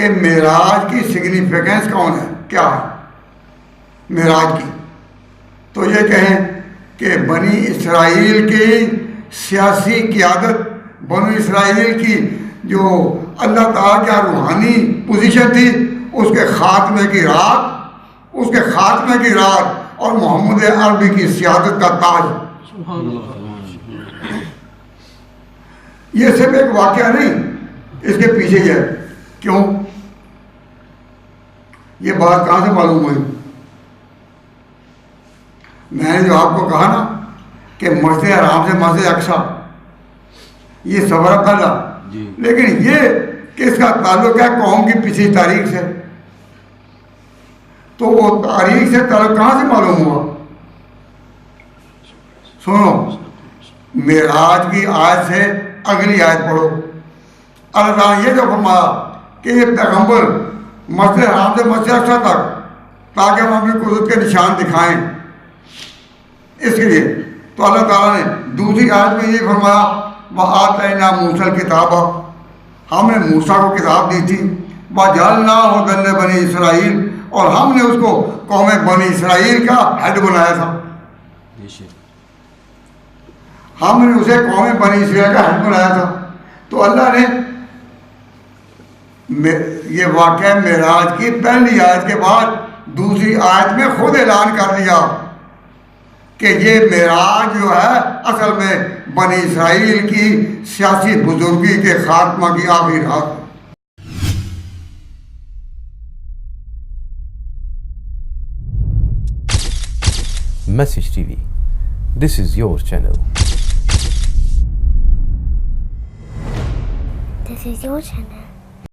کہ معراج کی سگنیفیکنس کون ہے، کیا ہے معراج کی؟ تو یہ کہیں کہ بنی اسرائیل کی سیاسی قیادت، بنی اسرائیل کی جو اللہ تعالیٰ کا روحانی پوزیشن تھی، اس کے خاتمے کی رات اور محمد عربی کی سیادت کا تاج. یہ صرف ایک واقعہ نہیں، اس کے پیچھے یہ ہے. کیوں؟ یہ بات کہاں سے معلوم ہوئی؟ میں نے جو آپ کو کہا نا کہ مسجد حرام سے مسجد اقصی یہ سفر پہلا، لیکن یہ کس کا تعلق ہے؟ قوم کی پچھلی تاریخ سے. تو وہ تاریخ سے تعلق کہاں سے معلوم ہوا؟ سنو، معراج کی آیت سے اگلی آیت پڑھو. اللہ تعالیٰ نے یہ جو فرمایا کہ یہ پیغمبر مسجد حرام سے مسجد اقصی تک تاکہ ہم اپنی قدرت کے نشان دکھائیں، اس کے لیے. تو اللہ تعالیٰ نے دوسری آیت میں یہ فرمایا وَآتَيْنَا مُوسَى الْكِتَابَ، ہم نے موسیٰ کو کتاب دی تھی. وَجَعَلْنَاهُ هُدًى لِبَنِي إِسْرَائِيلَ، اور ہم نے اس کو قوم بنی اسرائیل کا ہیڈ بنایا تھا. ہم نے اسے قوم بنی اسرائیل کا ہیڈ بنایا تھا. تو اللہ نے یہ واقعہ معراج کی پہلی آیت کے بعد دوسری آیت میں خود اعلان کر دیا کہ یہ معراج جو ہے اصل میں بنی اسرائیل کی سیاسی بزرگی کے خاتمہ کی آخری رات. Message TV. This is your channel. This is your channel.